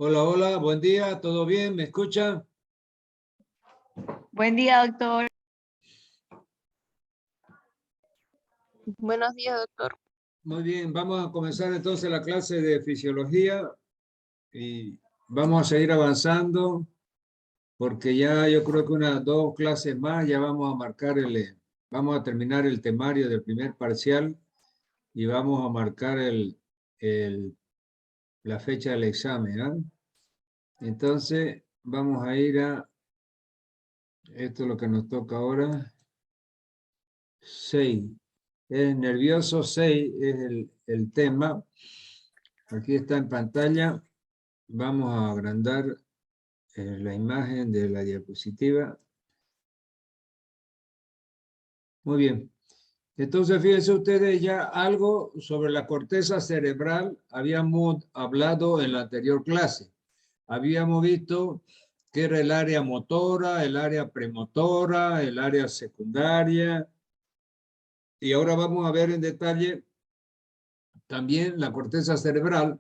Hola, hola, buen día, ¿todo bien? ¿Me escucha? Buen día, doctor. Buenos días, doctor. Muy bien, vamos a comenzar entonces la clase de fisiología y vamos a seguir avanzando porque ya yo creo que unas 2 clases más ya vamos a marcar vamos a terminar el temario del primer parcial y vamos a marcar la fecha del examen, ¿ah? Entonces vamos a ir esto es lo que nos toca ahora, 6. Es nervioso 6, es el tema. Aquí está en pantalla. Vamos a agrandar la imagen de la diapositiva. Muy bien. Entonces, fíjense ustedes ya algo sobre la corteza cerebral. Habíamos hablado en la anterior clase. Habíamos visto que era el área motora, el área premotora, el área secundaria. Y ahora vamos a ver en detalle también la corteza cerebral.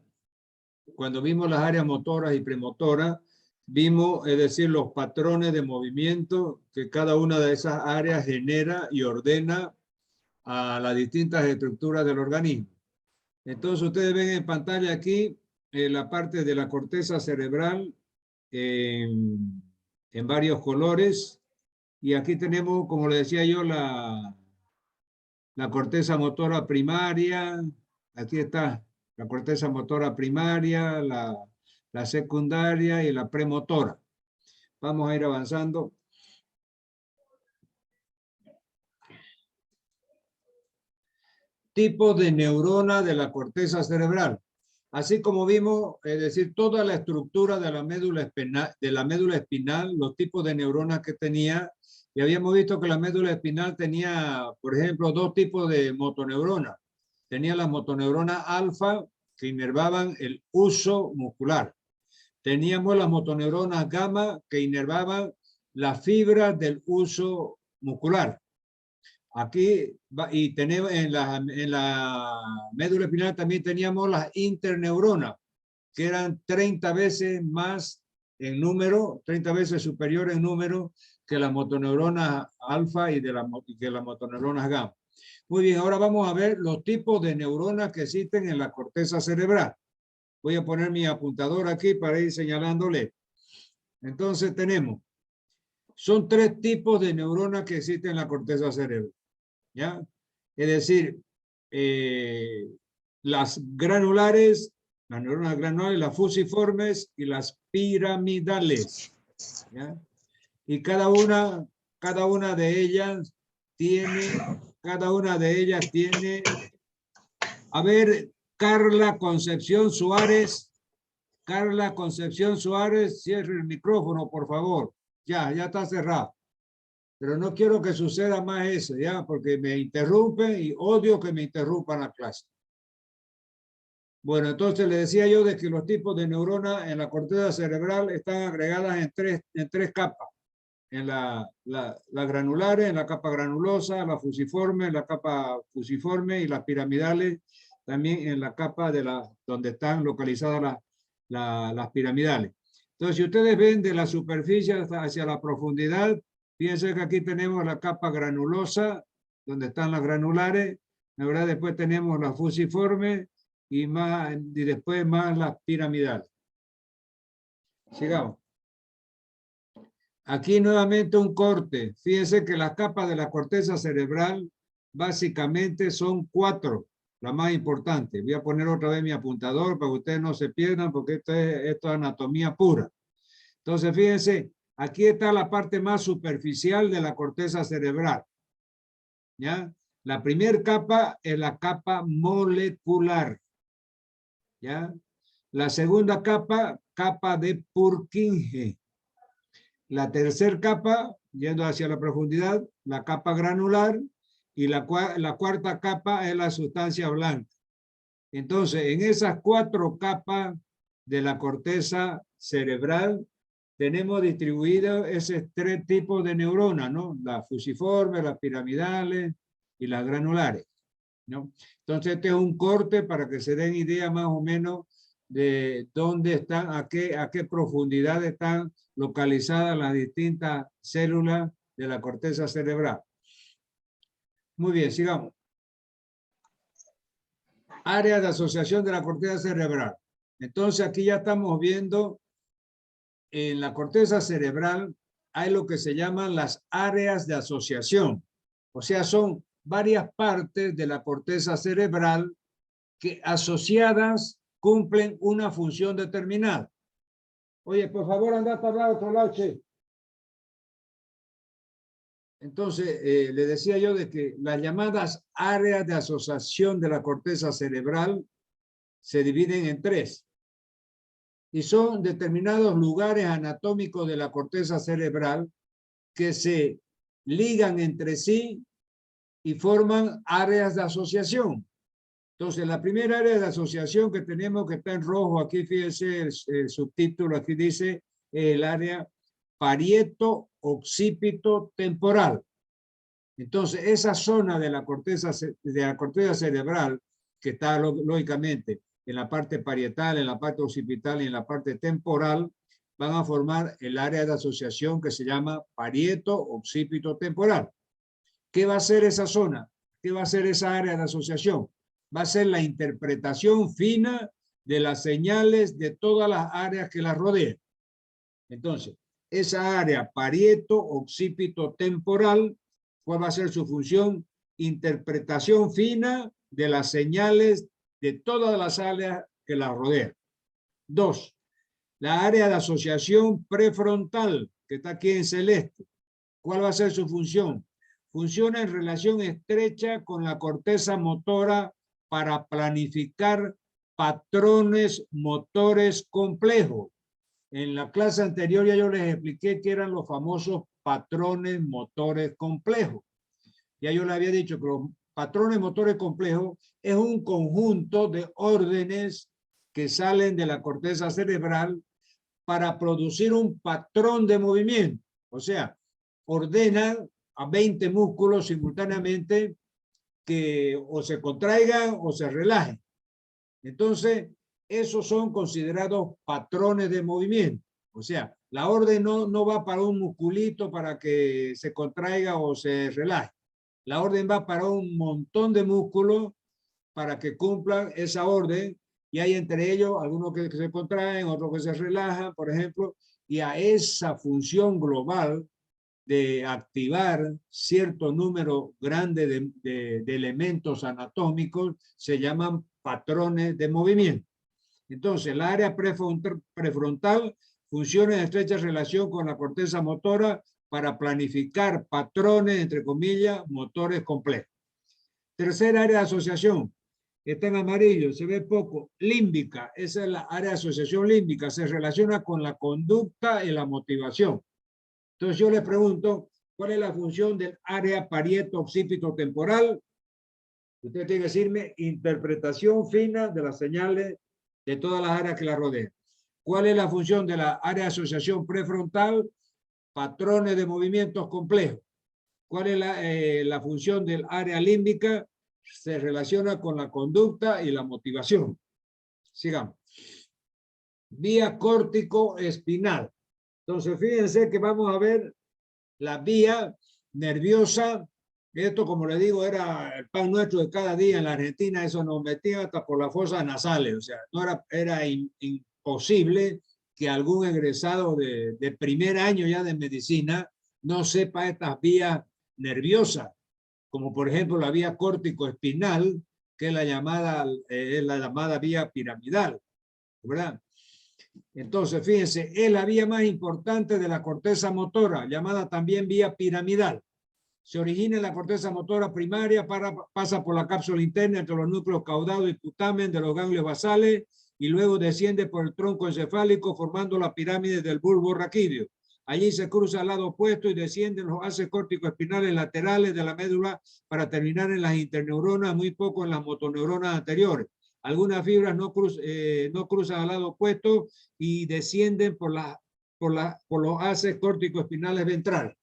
Cuando vimos las áreas motoras y premotoras, vimos, es decir, los patrones de movimiento que cada una de esas áreas genera y ordena a las distintas estructuras del organismo. Entonces, ustedes ven en pantalla aquí la parte de la corteza cerebral en varios colores. Y aquí tenemos, como le decía yo, la corteza motora primaria. Aquí está la corteza motora primaria, la secundaria y la premotora. Vamos a ir avanzando. Tipos de neurona de la corteza cerebral. Así como vimos, es decir, toda la estructura de la médula espinal, los tipos de neuronas que tenía, y habíamos visto que la médula espinal tenía, por ejemplo, 2 tipos de motoneuronas. Tenía las motoneuronas alfa, que inervaban el uso muscular. Teníamos las motoneuronas gamma, que inervaban las fibras del uso muscular. Aquí, y tenemos en la médula espinal también teníamos las interneuronas, que eran 30 veces más en número, 30 veces superior en número que las motoneuronas alfa y que las motoneuronas gamma. Muy bien, ahora vamos a ver los tipos de neuronas que existen en la corteza cerebral. Voy a poner mi apuntador aquí para ir señalándole. Entonces son 3 tipos de neuronas que existen en la corteza cerebral. ¿Ya? Es decir, las granulares, las neuronas granulares, las fusiformes y las piramidales. ¿Ya? Y cada una de ellas tiene, a ver, Carla Concepción Suárez, cierre el micrófono, por favor. Ya está cerrado. Pero no quiero que suceda más eso, ¿ya? Porque me interrumpen y odio que me interrumpan la clase. Bueno, entonces le decía yo de que los tipos de neuronas en la corteza cerebral están agregadas en tres capas. En las granulares, en la capa granulosa, la fusiforme, en la capa fusiforme y las piramidales también en la capa donde están localizadas las piramidales. Entonces, si ustedes ven de la superficie hacia la profundidad, fíjense que aquí tenemos la capa granulosa, donde están las granulares, la verdad después tenemos la fusiforme y después más las piramidales. Sigamos. Aquí nuevamente un corte. Fíjense que las capas de la corteza cerebral básicamente son 4, la más importante. Voy a poner otra vez mi apuntador para que ustedes no se pierdan porque esto es anatomía pura. Entonces, fíjense, aquí está la parte más superficial de la corteza cerebral. ¿Ya? La primera capa es la capa molecular. ¿Ya? La segunda capa, capa de Purkinje. La tercera capa, yendo hacia la profundidad, la capa granular, y la cuarta capa es la sustancia blanca. Entonces, en esas 4 capas de la corteza cerebral, tenemos distribuidos esos 3 tipos de neuronas, ¿no? Las fusiformes, las piramidales y las granulares, ¿no? Entonces, este es un corte para que se den idea más o menos de dónde están, a qué profundidad están localizadas las distintas células de la corteza cerebral. Muy bien, sigamos. Área de asociación de la corteza cerebral. Entonces aquí ya estamos viendo en la corteza cerebral hay lo que se llaman las áreas de asociación. O sea, son varias partes de la corteza cerebral que asociadas cumplen una función determinada. Oye, por favor, anda a hablar a otro lado, che. Entonces, le decía yo de que las llamadas áreas de asociación de la corteza cerebral se dividen en tres. Y son determinados lugares anatómicos de la corteza cerebral que se ligan entre sí y forman áreas de asociación. Entonces, la primera área de asociación que tenemos, que está en rojo, aquí fíjense el subtítulo, aquí dice el área parieto-occipito temporal. Entonces, esa zona de la corteza cerebral, que está lógicamente en la parte parietal, en la parte occipital y en la parte temporal, van a formar el área de asociación que se llama parieto-occipito temporal. ¿Qué va a hacer esa zona? ¿Qué va a hacer esa área de asociación? Va a ser la interpretación fina de las señales de todas las áreas que la rodean. Entonces, esa área parieto-occipito temporal, ¿cuál va a ser su función? Interpretación fina de las señales de todas las áreas que la rodean. Dos, la área de asociación prefrontal, que está aquí en celeste. ¿Cuál va a ser su función? Funciona en relación estrecha con la corteza motora para planificar patrones motores complejos. En la clase anterior ya yo les expliqué que eran los famosos patrones motores complejos. Ya yo les había dicho que los patrones motores complejos es un conjunto de órdenes que salen de la corteza cerebral para producir un patrón de movimiento. O sea, ordenan a 20 músculos simultáneamente que o se contraigan o se relajen. Entonces, esos son considerados patrones de movimiento. O sea, la orden no va para un musculito para que se contraiga o se relaje. La orden va para un montón de músculos para que cumplan esa orden, y hay entre ellos algunos que se contraen, otros que se relajan, por ejemplo, y a esa función global de activar cierto número grande de elementos anatómicos se llaman patrones de movimiento. Entonces, el área prefrontal funciona en estrecha relación con la corteza motora para planificar patrones, entre comillas, motores complejos. Tercera área de asociación, está en amarillo, se ve poco, límbica, esa es la área de asociación límbica, se relaciona con la conducta y la motivación. Entonces yo le pregunto, ¿cuál es la función del área parieto-occipito temporal? Usted tiene que decirme interpretación fina de las señales de todas las áreas que la rodean. ¿Cuál es la función de la área de asociación prefrontal? Patrones de movimientos complejos. ¿Cuál es la función del área límbica? Se relaciona con la conducta y la motivación. Sigamos. Vía córtico-espinal. Entonces, fíjense que vamos a ver la vía nerviosa. Esto, como le digo, era el pan nuestro de cada día en la Argentina. Eso nos metía hasta por las fosas nasales. O sea, no era imposible que algún egresado de primer año ya de medicina no sepa estas vías nerviosas, como por ejemplo la vía córtico-espinal, que es la llamada vía piramidal, ¿verdad? Entonces, fíjense, es la vía más importante de la corteza motora, llamada también vía piramidal. Se origina en la corteza motora primaria, pasa por la cápsula interna entre los núcleos caudado y putamen de los ganglios basales y luego desciende por el tronco encefálico formando la pirámide del bulbo raquídeo. Allí se cruza al lado opuesto y descienden los haces córtico-espinales laterales de la médula para terminar en las interneuronas, muy poco en las motoneuronas anteriores. Algunas fibras no cruzan al lado opuesto y descienden por los haces córtico-espinales ventrales.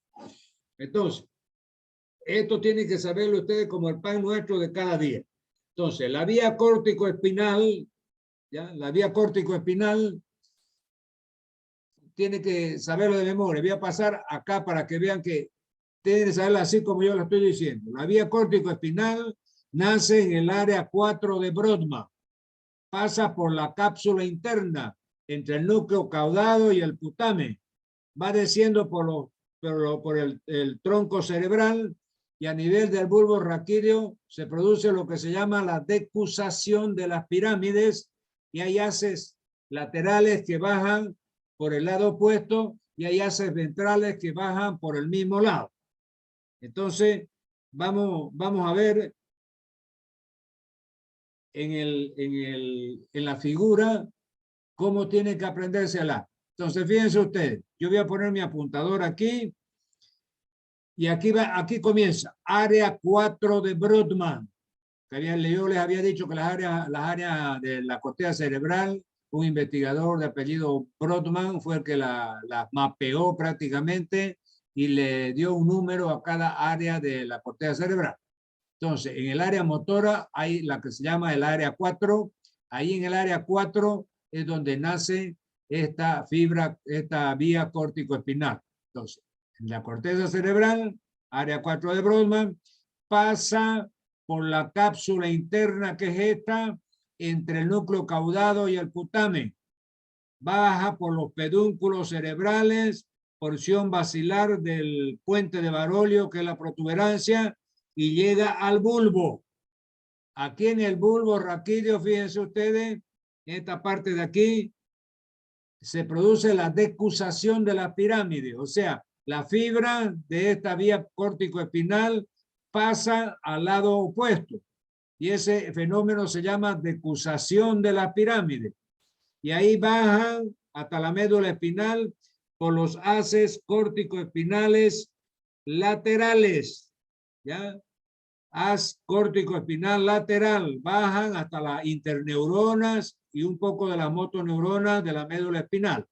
Entonces, esto tienen que saberlo ustedes como el pan nuestro de cada día. Entonces, la vía córtico-espinal ¿ya? La vía córtico-espinal tiene que saberlo de memoria. Voy a pasar acá para que vean que tienen que saberlo así como yo lo estoy diciendo. La vía córtico-espinal nace en el área 4 de Brodmann. Pasa por la cápsula interna entre el núcleo caudado y el putamen. Va desciendo por el tronco cerebral y a nivel del bulbo raquídeo se produce lo que se llama la decusación de las pirámides y hay haces laterales que bajan por el lado opuesto y hay haces ventrales que bajan por el mismo lado. Entonces, vamos a ver en la figura cómo tiene que aprendérsela. Entonces, fíjense ustedes, yo voy a poner mi apuntador aquí y aquí comienza, área 4 de Brodmann. Yo les había dicho que las áreas de la corteza cerebral, un investigador de apellido Brodmann fue el que la mapeó prácticamente y le dio un número a cada área de la corteza cerebral. Entonces, en el área motora hay la que se llama el área 4. Ahí en el área 4 es donde nace esta vía córtico-espinal. Entonces, en la corteza cerebral, área 4 de Brodmann, pasa por la cápsula interna que es esta, entre el núcleo caudado y el putamen. Baja por los pedúnculos cerebrales, porción basilar del puente de Barolio, que es la protuberancia, y llega al bulbo. Aquí en el bulbo raquídeo, fíjense ustedes, en esta parte de aquí, se produce la decusación de la pirámide, o sea, la fibra de esta vía córtico-espinal pasa al lado opuesto. Y ese fenómeno se llama decusación de la pirámide. Y ahí bajan hasta la médula espinal por los haces córtico-espinales laterales. ¿Ya? Haz córtico-espinal lateral, bajan hasta las interneuronas y un poco de las motoneuronas de la médula espinal.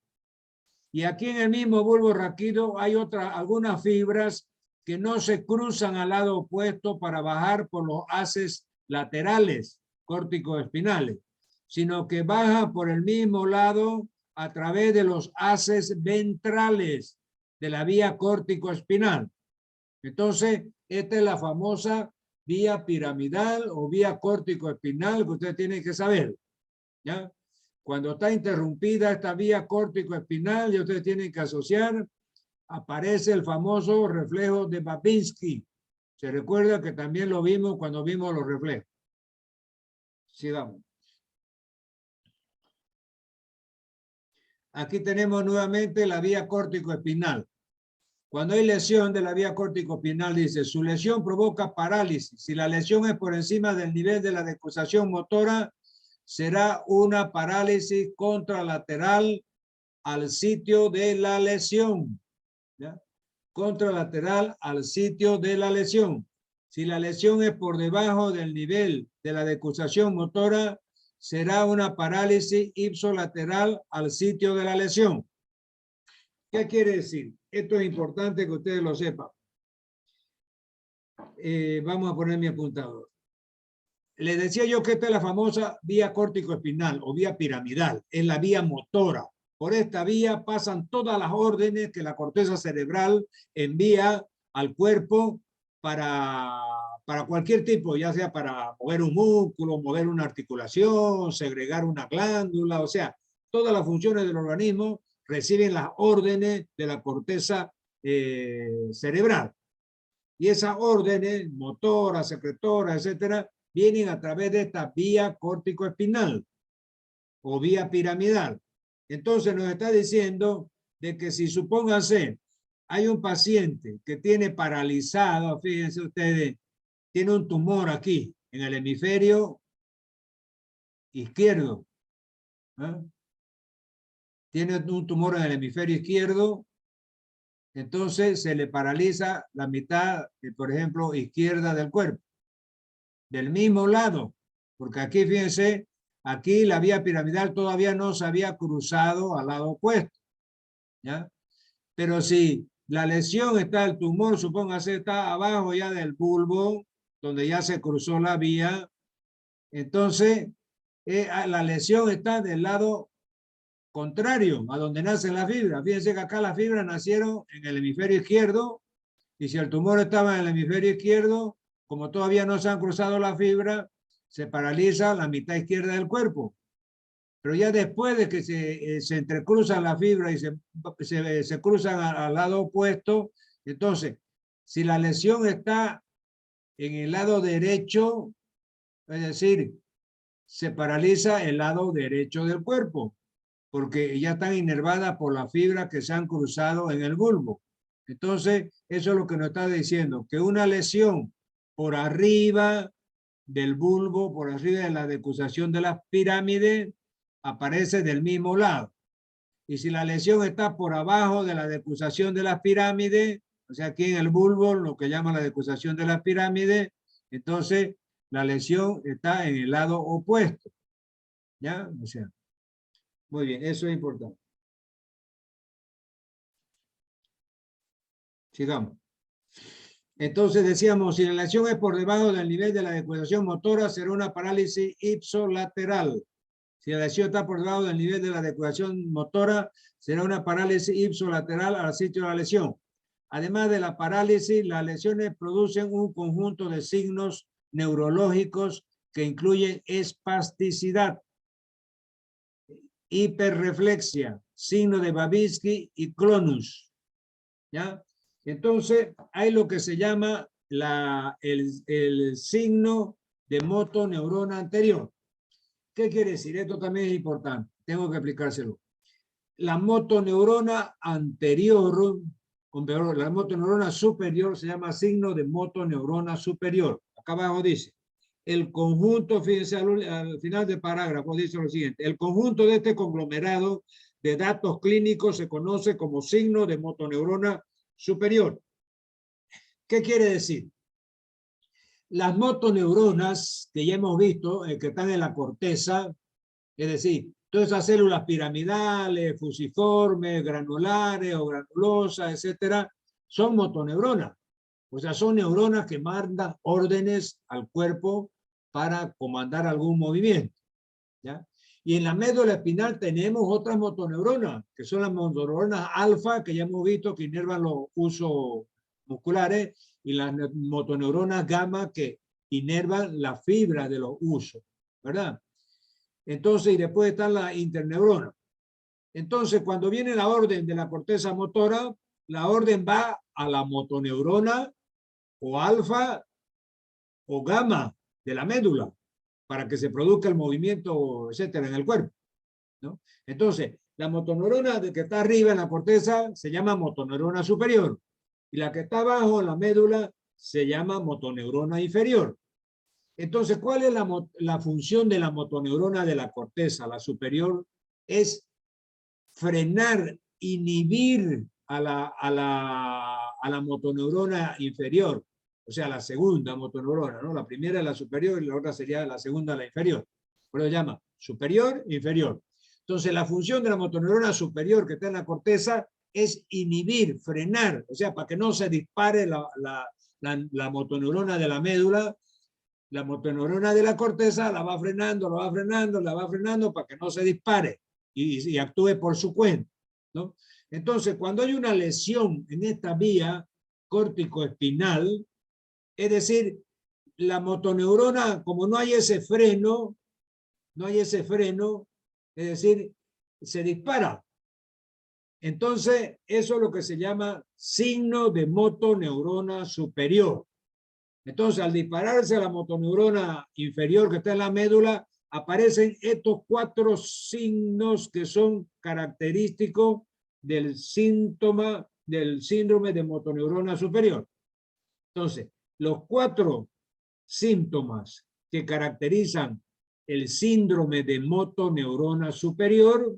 Y aquí en el mismo bulbo raquídeo hay algunas fibras que no se cruzan al lado opuesto para bajar por los haces laterales córtico-espinales, sino que bajan por el mismo lado a través de los haces ventrales de la vía córtico-espinal. Entonces, esta es la famosa vía piramidal o vía córtico-espinal que ustedes tienen que saber. ¿Ya? Cuando está interrumpida esta vía córtico-espinal, y ustedes tienen que asociar, aparece el famoso reflejo de Babinski. Se recuerda que también lo vimos cuando vimos los reflejos. Sigamos. Aquí tenemos nuevamente la vía córtico-espinal. Cuando hay lesión de la vía córtico-espinal, dice, su lesión provoca parálisis. Si la lesión es por encima del nivel de la decusación motora, será una parálisis contralateral al sitio de la lesión. ¿Ya? Contralateral al sitio de la lesión. Si la lesión es por debajo del nivel de la decusación motora, será una parálisis ipsolateral al sitio de la lesión. ¿Qué quiere decir? Esto es importante que ustedes lo sepan. Vamos a poner mi apuntador. Les decía yo que esta es la famosa vía córtico-espinal o vía piramidal. Es la vía motora. Por esta vía pasan todas las órdenes que la corteza cerebral envía al cuerpo para cualquier tipo, ya sea para mover un músculo, mover una articulación, segregar una glándula, o sea, todas las funciones del organismo reciben las órdenes de la corteza cerebral. Y esas órdenes, motoras, secretoras, etcétera, vienen a través de esta vía córtico-espinal o vía piramidal. Entonces nos está diciendo de que si supónganse, hay un paciente que tiene paralizado, fíjense ustedes, tiene un tumor aquí en el hemisferio izquierdo. ¿Eh? Tiene un tumor en el hemisferio izquierdo, entonces se le paraliza la mitad, por ejemplo, izquierda del cuerpo. Del mismo lado, porque aquí, fíjense, aquí la vía piramidal todavía no se había cruzado al lado opuesto. ¿Ya? Pero si la lesión está, el tumor, supóngase, está abajo ya del bulbo, donde ya se cruzó la vía, entonces la lesión está del lado contrario a donde nacen las fibras. Fíjense que acá las fibras nacieron en el hemisferio izquierdo, y si el tumor estaba en el hemisferio izquierdo, como todavía no se han cruzado las fibras, se paraliza la mitad izquierda del cuerpo. Pero ya después de que se entrecruzan las fibras y se cruzan al lado opuesto, entonces, si la lesión está en el lado derecho, es decir, se paraliza el lado derecho del cuerpo, porque ya están inervadas por las fibras que se han cruzado en el bulbo. Entonces, eso es lo que nos está diciendo, que una lesión por arriba del bulbo, por arriba de la decusación de la pirámide, aparece del mismo lado. Y si la lesión está por abajo de la decusación de la pirámide, o sea, aquí en el bulbo, lo que llama la decusación de la pirámide, entonces la lesión está en el lado opuesto. ¿Ya? O sea, muy bien, eso es importante. Sigamos. Entonces decíamos, si la lesión es por debajo del nivel de la decusación motora, será una parálisis ipsolateral. Si la lesión está por debajo del nivel de la decusación motora, será una parálisis ipsolateral al sitio de la lesión. Además de la parálisis, las lesiones producen un conjunto de signos neurológicos que incluyen espasticidad, hiperreflexia, signo de Babinski y clonus. ¿Ya? Entonces, hay lo que se llama el signo de motoneurona anterior. ¿Qué quiere decir? Esto también es importante. Tengo que explicárselo. La motoneurona anterior, la motoneurona superior se llama signo de motoneurona superior. Acá abajo dice, el conjunto, fíjense al final del parágrafo, dice lo siguiente, el conjunto de este conglomerado de datos clínicos se conoce como signo de motoneurona superior. ¿Qué quiere decir? Las motoneuronas que ya hemos visto, que están en la corteza, es decir, todas esas células piramidales, fusiformes, granulares o granulosas, etcétera, son motoneuronas. O sea, son neuronas que mandan órdenes al cuerpo para comandar algún movimiento. ¿Ya? Y en la médula espinal tenemos otras motoneuronas, que son las motoneuronas alfa, que ya hemos visto que inervan los usos musculares, y las motoneuronas gamma, que inervan la fibra de los usos, ¿verdad? Entonces, y después están las interneuronas. Entonces, cuando viene la orden de la corteza motora, la orden va a la motoneurona o alfa o gamma de la médula para que se produzca el movimiento, etcétera, en el cuerpo, ¿no? Entonces, la motoneurona que está arriba en la corteza se llama motoneurona superior, y la que está abajo en la médula se llama motoneurona inferior. Entonces, ¿cuál es la función de la motoneurona de la corteza? La superior es frenar, inhibir a la motoneurona inferior, o sea, la segunda motoneurona, ¿no? La primera es la superior y la otra sería la segunda, la inferior. Por eso se llama superior, inferior. Entonces, la función de la motoneurona superior que está en la corteza es inhibir, frenar, o sea, para que no se dispare la motoneurona de la médula. La motoneurona de la corteza la va frenando, la va frenando para que no se dispare y actúe por su cuenta, ¿no? Entonces, cuando hay una lesión en esta vía córtico-espinal, es decir, la motoneurona, como no hay ese freno, es decir, se dispara. Entonces, eso es lo que se llama signo de motoneurona superior. Entonces, al dispararse a la motoneurona inferior que está en la médula, aparecen estos 4 signos que son característicos del síndrome de motoneurona superior. Entonces, los 4 síntomas que caracterizan el síndrome de motoneurona superior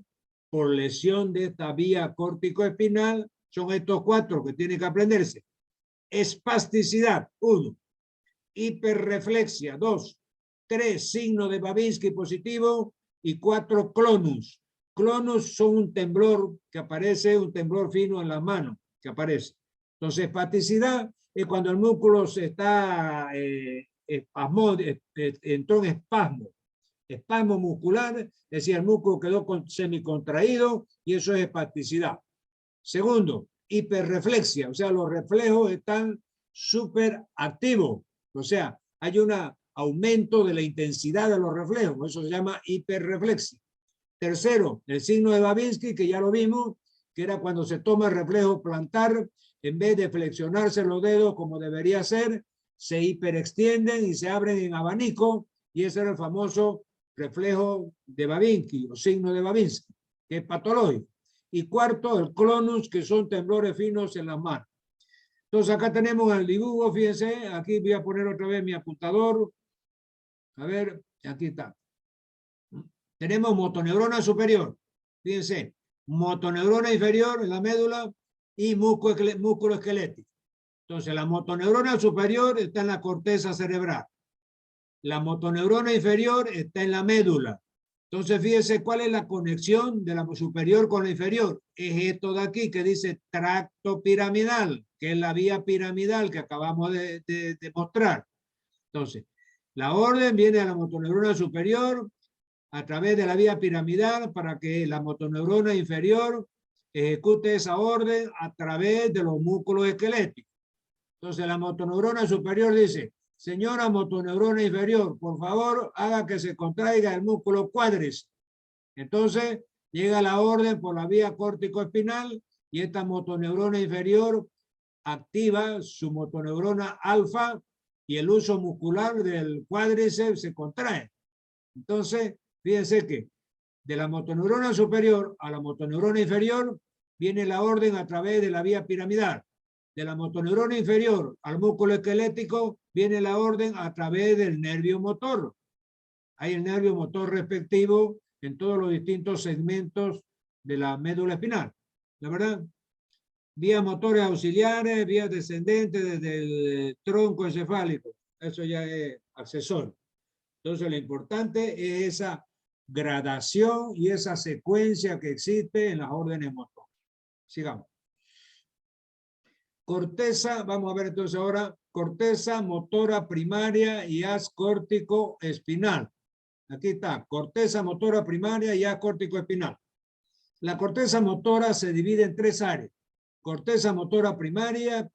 por lesión de esta vía córtico-espinal son estos 4 que tienen que aprenderse. Espasticidad, 1. Hiperreflexia, 2. 3. Signo de Babinski positivo. Y 4. Clonus. Clonus son un temblor que aparece, un temblor fino en las manos que aparece. Entonces, espasticidad es cuando el músculo se está entró en espasmo. espasmo muscular, es decir, el músculo quedó semicontraído y eso es espasticidad. Segundo, hiperreflexia, o sea, los reflejos están súper activos, o sea, hay un aumento de la intensidad de los reflejos, eso se llama hiperreflexia. Tercero, el signo de Babinski, que ya lo vimos, que era cuando se toma el reflejo plantar, en vez de flexionarse los dedos como debería ser, se hiperextienden y se abren en abanico, y ese era el famoso reflejo de Babinski, o signo de Babinski, que es patológico. Y cuarto, el clonus, que son temblores finos en las manos. Entonces acá tenemos el dibujo, fíjense, aquí voy a poner otra vez mi apuntador. A ver, aquí está. Tenemos motoneurona superior, fíjense, motoneurona inferior en la médula y músculo esquelético. Entonces la motoneurona superior está en la corteza cerebral. La motoneurona inferior está en la médula. Entonces, fíjense cuál es la conexión de la superior con la inferior. Es esto de aquí que dice tracto piramidal, que es la vía piramidal que acabamos de mostrar. Entonces, la orden viene a la motoneurona superior a través de la vía piramidal para que la motoneurona inferior ejecute esa orden a través de los músculos esqueléticos. Entonces, la motoneurona superior dice: señora motoneurona inferior, por favor, haga que se contraiga el músculo cuádriceps. Entonces, llega la orden por la vía córtico-espinal y esta motoneurona inferior activa su motoneurona alfa y el uso muscular del cuádriceps se contrae. Entonces, fíjense que de la motoneurona superior a la motoneurona inferior viene la orden a través de la vía piramidal. De la motoneurona inferior al músculo esquelético viene la orden a través del nervio motor. Hay el nervio motor respectivo en todos los distintos segmentos de la médula espinal. ¿La verdad? Vías motores auxiliares, vías descendentes desde el tronco encefálico. Eso ya es accesorio. Entonces lo importante es esa gradación y esa secuencia que existe en las órdenes motoras. Sigamos. Corteza, vamos a ver entonces ahora, corteza motora primaria y haz córtico espinal. Aquí está, corteza motora primaria y haz córtico espinal. La corteza motora se divide en tres áreas: corteza motora primaria,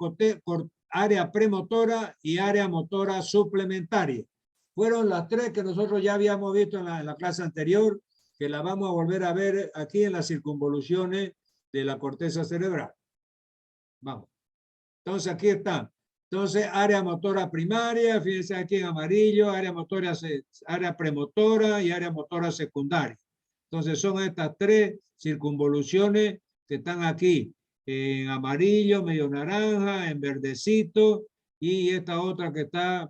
área premotora y área motora suplementaria. Fueron las tres que nosotros ya habíamos visto en la clase anterior, que la vamos a volver a ver aquí en las circunvoluciones de la corteza cerebral. Vamos. Entonces aquí está. Entonces, área motora primaria, fíjense aquí en amarillo, área premotora y área motora secundaria. Entonces son estas tres circunvoluciones que están aquí, en amarillo, medio naranja, en verdecito, y esta otra que está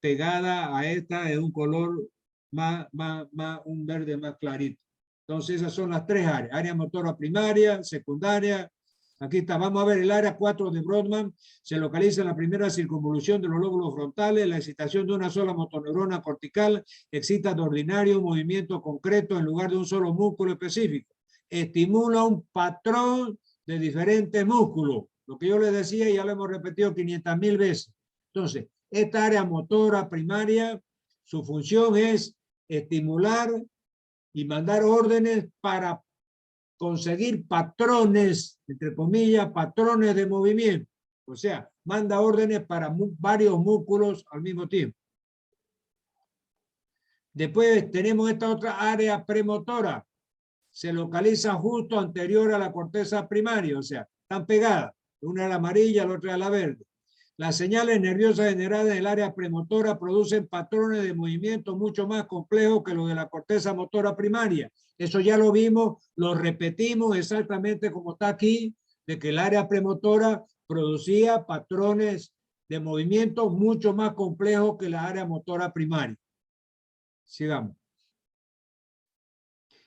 pegada a esta es un color un verde más clarito. Entonces esas son las tres áreas: área motora primaria, secundaria. Aquí está, vamos a ver el área 4 de Brodmann. Se localiza en la primera circunvolución de los lóbulos frontales. La excitación de una sola motoneurona cortical excita de ordinario un movimiento concreto en lugar de un solo músculo específico. Estimula un patrón de diferentes músculos. Lo que yo les decía, ya lo hemos repetido 500.000 veces. Entonces, esta área motora primaria, su función es estimular y mandar órdenes para conseguir patrones, entre comillas, patrones de movimiento. O sea, manda órdenes para varios músculos al mismo tiempo. Después tenemos esta otra área premotora. Se localiza justo anterior a la corteza primaria, o sea, están pegadas. Una es la amarilla, la otra es la verde. Las señales nerviosas generadas en el área premotora producen patrones de movimiento mucho más complejos que los de la corteza motora primaria. Eso ya lo vimos, lo repetimos exactamente como está aquí, de que el área premotora producía patrones de movimiento mucho más complejos que la área motora primaria. Sigamos.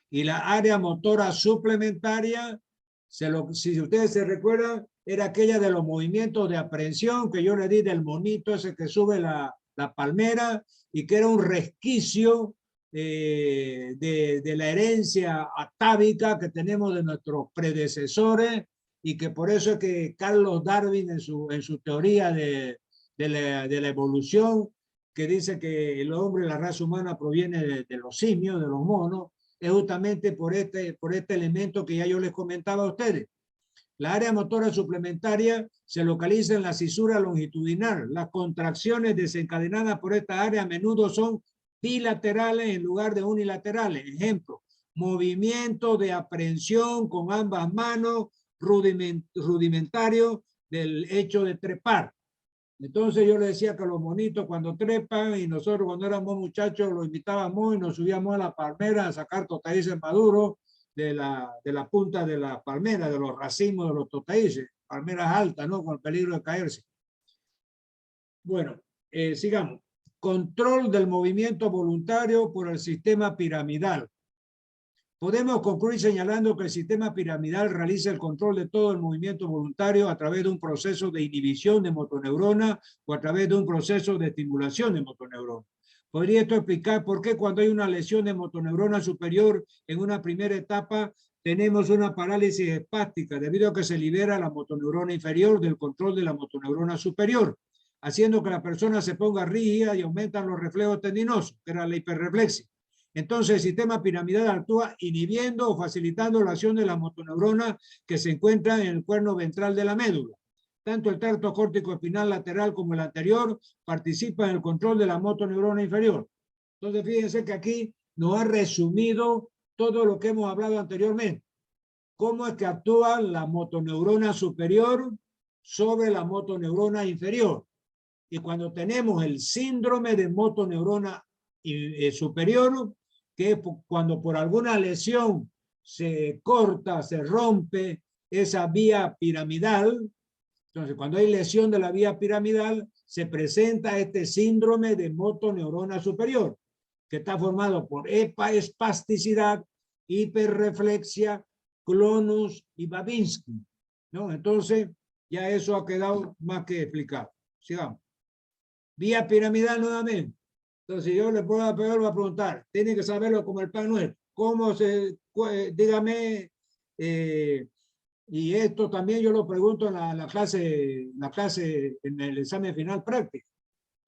Y la área motora suplementaria, si ustedes se recuerdan, era aquella de los movimientos de aprehensión que yo le di del monito ese que sube la palmera y que era un resquicio de la herencia atávica que tenemos de nuestros predecesores y que por eso es que Carlos Darwin en su teoría de la evolución que dice que el hombre, la raza humana, proviene de los simios, de los monos, es justamente por este elemento que ya yo les comentaba a ustedes. La área motora suplementaria se localiza en la cisura longitudinal. Las contracciones desencadenadas por esta área a menudo son bilaterales en lugar de unilaterales. Ejemplo, movimiento de aprehensión con ambas manos, rudimentario del hecho de trepar. Entonces yo le decía que los monitos cuando trepan, y nosotros cuando éramos muchachos los invitábamos y nos subíamos a la palmera a sacar totaíces maduros de la punta de la palmera, de los racimos de los totaíces, palmeras altas, ¿no? Con el peligro de caerse. Bueno, sigamos. Control del movimiento voluntario por el sistema piramidal. Podemos concluir señalando que el sistema piramidal realiza el control de todo el movimiento voluntario a través de un proceso de inhibición de motoneurona o a través de un proceso de estimulación de motoneurona. ¿Podría esto explicar por qué cuando hay una lesión de motoneurona superior en una primera etapa tenemos una parálisis espástica debido a que se libera la motoneurona inferior del control de la motoneurona superior, haciendo que la persona se ponga rígida y aumentan los reflejos tendinosos, que era la hiperreflexia? Entonces el sistema piramidal actúa inhibiendo o facilitando la acción de la motoneurona que se encuentra en el cuerno ventral de la médula. Tanto el tracto córtico espinal lateral como el anterior participan en el control de la motoneurona inferior. Entonces fíjense que aquí nos ha resumido todo lo que hemos hablado anteriormente. Cómo es que actúa la motoneurona superior sobre la motoneurona inferior. Y cuando tenemos el síndrome de motoneurona superior, que es cuando por alguna lesión se corta, se rompe esa vía piramidal. Entonces, cuando hay lesión de la vía piramidal, se presenta este síndrome de motoneurona superior, que está formado por espasticidad, hiperreflexia, clonus y Babinski, ¿no? Entonces, ya eso ha quedado más que explicado. Sigamos. Vía piramidal nuevamente. Entonces yo le puedo preguntar, tiene que saberlo como el pan nuestro. ¿Cómo se, dígame, y esto también yo lo pregunto en la clase, en el examen final práctico.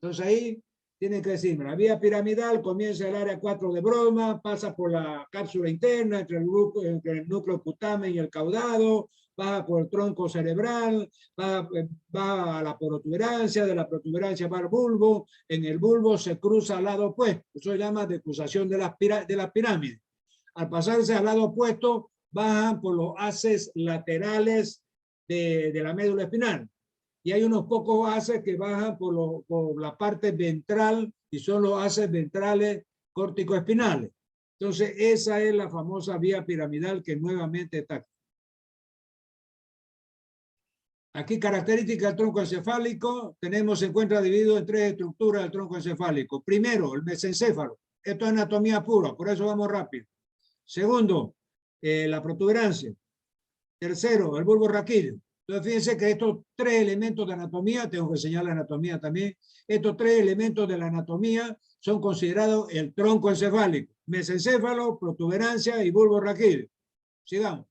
Entonces ahí tienen que decirme, la vía piramidal comienza el área 4 de Brodmann, pasa por la cápsula interna entre el núcleo putamen y el caudado, baja por el tronco cerebral, va a la protuberancia, de la protuberancia va al bulbo, en el bulbo se cruza al lado opuesto, eso se llama decusación de la pirámide. Al pasarse al lado opuesto, bajan por los haces laterales de la médula espinal. Y hay unos pocos haces que bajan por la parte ventral y son los haces ventrales córtico-espinales. Entonces, esa es la famosa vía piramidal que nuevamente está aquí. Aquí, característica del tronco encefálico, se encuentra dividido en tres estructuras del tronco encefálico. Primero, el mesencéfalo. Esto es anatomía pura, por eso vamos rápido. Segundo, la protuberancia. Tercero, el bulbo raquídeo. Entonces, fíjense que estos tres elementos de anatomía, tengo que enseñar la anatomía también, estos tres elementos de la anatomía son considerados el tronco encefálico. Mesencéfalo, protuberancia y bulbo raquídeo. Sigamos.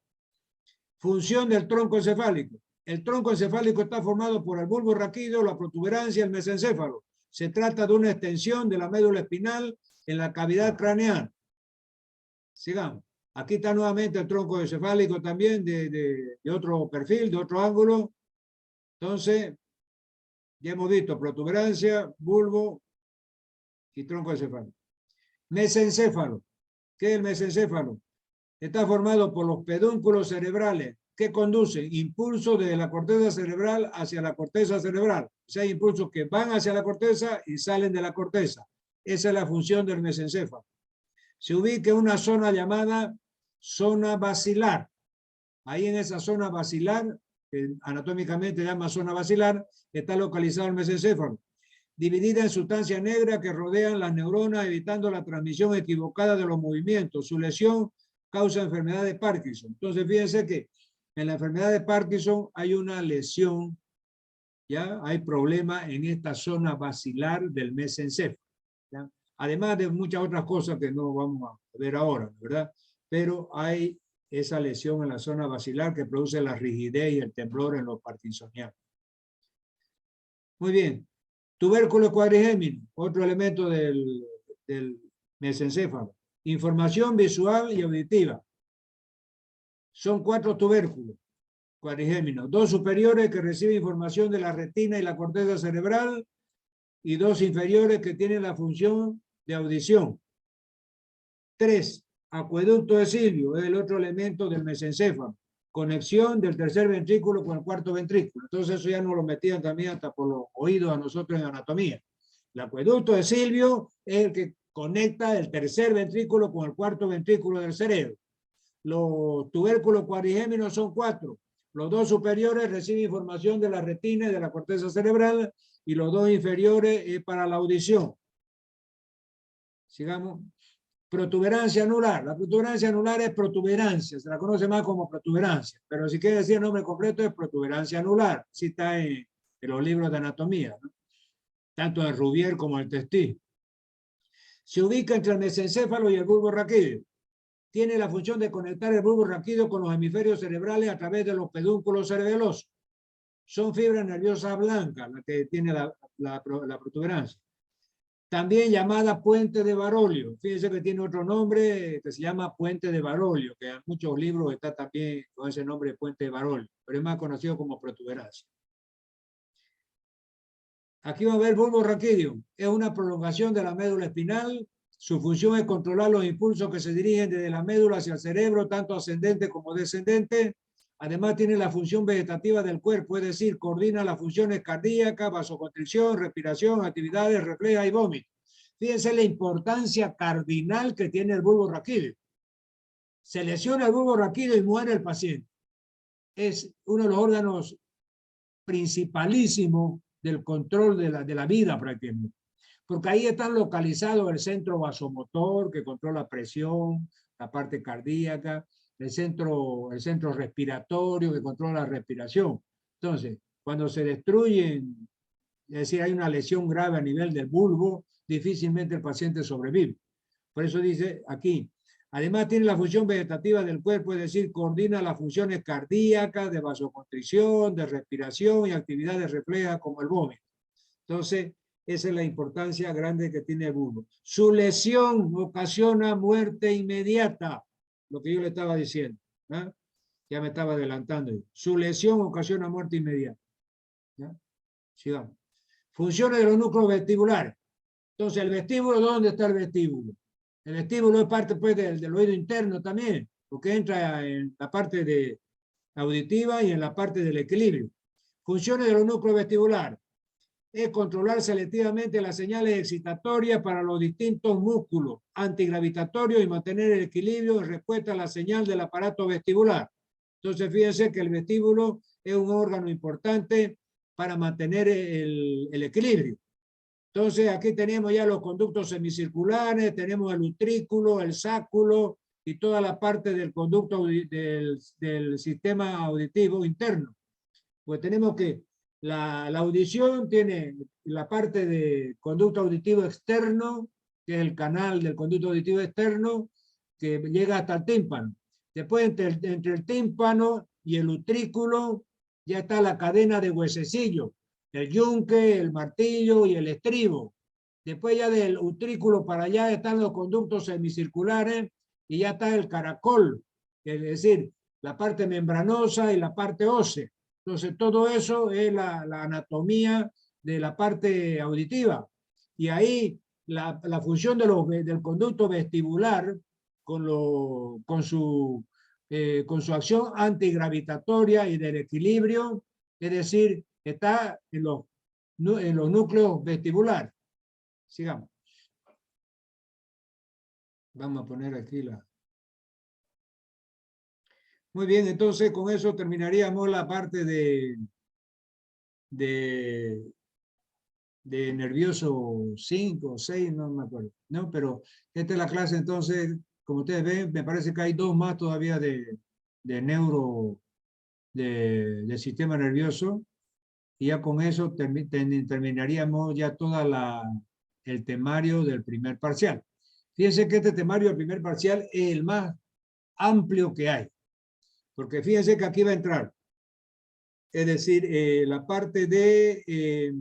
Función del tronco encefálico. El tronco encefálico está formado por el bulbo raquídeo, la protuberancia y el mesencéfalo. Se trata de una extensión de la médula espinal en la cavidad craneal. Sigamos. Aquí está nuevamente el tronco encefálico también de otro perfil, de otro ángulo. Entonces, ya hemos visto protuberancia, bulbo y tronco encefálico. Mesencéfalo. ¿Qué es el mesencéfalo? Está formado por los pedúnculos cerebrales que conducen impulsos desde la corteza cerebral hacia la corteza cerebral. O sea, hay impulsos que van hacia la corteza y salen de la corteza. Esa es la función del mesencéfalo. Se ubica en una zona llamada zona basilar. Ahí en esa zona basilar, que anatómicamente se llama zona basilar, está localizado el mesencéfalo, dividida en sustancias negras que rodean las neuronas, evitando la transmisión equivocada de los movimientos. Su lesión causa enfermedad de Parkinson. Entonces, fíjense que en la enfermedad de Parkinson hay una lesión, ya hay problema en esta zona basilar del mesencéfalo, ¿ya? Además de muchas otras cosas que no vamos a ver ahora, ¿verdad? Pero hay esa lesión en la zona basilar que produce la rigidez y el temblor en los parkinsonianos. Muy bien. Tubérculo cuadrigémino, otro elemento del mesencéfalo. Información visual y auditiva. Son 4 tubérculos cuadrigéminos. 2 superiores que reciben información de la retina y la corteza cerebral y 2 inferiores que tienen la función de audición. 3. Acueducto de Silvio es el otro elemento del mesencéfalo. Conexión del tercer ventrículo con el cuarto ventrículo. Entonces eso ya nos lo metían también hasta por los oídos a nosotros en anatomía. El acueducto de Silvio es el que conecta el tercer ventrículo con el cuarto ventrículo del cerebro. Los tubérculos cuadrigéminos son 4. Los 2 superiores reciben información de la retina y de la corteza cerebral y los 2 inferiores es para la audición. Sigamos. Protuberancia anular. La protuberancia anular es protuberancia, se la conoce más como protuberancia, pero si quiere decir el nombre completo es protuberancia anular. Así está en los libros de anatomía, ¿no? Tanto de Rubier como el Testis. Se ubica entre el mesencéfalo y el bulbo raquídeo. Tiene la función de conectar el bulbo raquídeo con los hemisferios cerebrales a través de los pedúnculos cerebelosos. Son fibras nerviosas blancas las que tiene la protuberancia. También llamada puente de Barolio. Fíjense que tiene otro nombre que se llama puente de Barolio, que en muchos libros está también con ese nombre puente de Barolio, pero es más conocido como protuberancia. Aquí va a ver bulbo raquídeo. Es una prolongación de la médula espinal. Su función es controlar los impulsos que se dirigen desde la médula hacia el cerebro, tanto ascendente como descendente. Además tiene la función vegetativa del cuerpo, es decir, coordina las funciones cardíacas, vasoconstricción, respiración, actividades reflejas y vómito. Fíjense la importancia cardinal que tiene el bulbo raquídeo. Se lesiona el bulbo raquídeo y muere el paciente. Es uno de los órganos principalísimos del control de la vida prácticamente. Porque ahí están localizados el centro vasomotor que controla la presión, la parte cardíaca, el centro respiratorio que controla la respiración. Entonces, cuando se destruyen, es decir, hay una lesión grave a nivel del bulbo, difícilmente el paciente sobrevive. Por eso dice aquí, además tiene la función vegetativa del cuerpo, es decir, coordina las funciones cardíacas, de vasoconstricción, de respiración y actividades reflejas como el vómito. Entonces, esa es la importancia grande que tiene el bulbo. Su lesión ocasiona muerte inmediata, lo que yo le estaba diciendo. ¿Eh? Ya me estaba adelantando. Su lesión ocasiona muerte inmediata. ¿Ya? Sigamos. Funciones de los núcleos vestibulares. Entonces, el vestíbulo, ¿dónde está el vestíbulo? El vestíbulo es parte pues, del oído interno también, porque entra en la parte auditiva y en la parte del equilibrio. Funciones de los núcleos vestibulares. Es controlar selectivamente las señales excitatorias para los distintos músculos antigravitatorios y mantener el equilibrio en respuesta a la señal del aparato vestibular. Entonces, fíjense que el vestíbulo es un órgano importante para mantener el equilibrio. Entonces, aquí tenemos ya los conductos semicirculares, tenemos el utrículo, el sáculo y toda la parte del conducto del sistema auditivo interno. Pues tenemos que la audición tiene la parte de conducto auditivo externo, que es el canal del conducto auditivo externo, que llega hasta el tímpano. Después, entre el tímpano y el utrículo, ya está la cadena de huesecillo, el yunque, el martillo y el estribo. Después ya del utrículo para allá están los conductos semicirculares y ya está el caracol, es decir, la parte membranosa y la parte ósea. Entonces, todo eso es la anatomía de la parte auditiva. Y ahí la función del conducto vestibular con su acción antigravitatoria y del equilibrio, es decir, está en los núcleos vestibulares. Sigamos. Vamos a poner aquí la... Muy bien, entonces con eso terminaríamos la parte de nervioso 5 o 6, no me acuerdo. No, pero esta es la clase, entonces, como ustedes ven, me parece que hay 2 más todavía de sistema nervioso, y ya con eso terminaríamos ya el temario del primer parcial. Fíjense que este temario del primer parcial es el más amplio que hay. Porque fíjense que aquí va a entrar, es decir, la parte de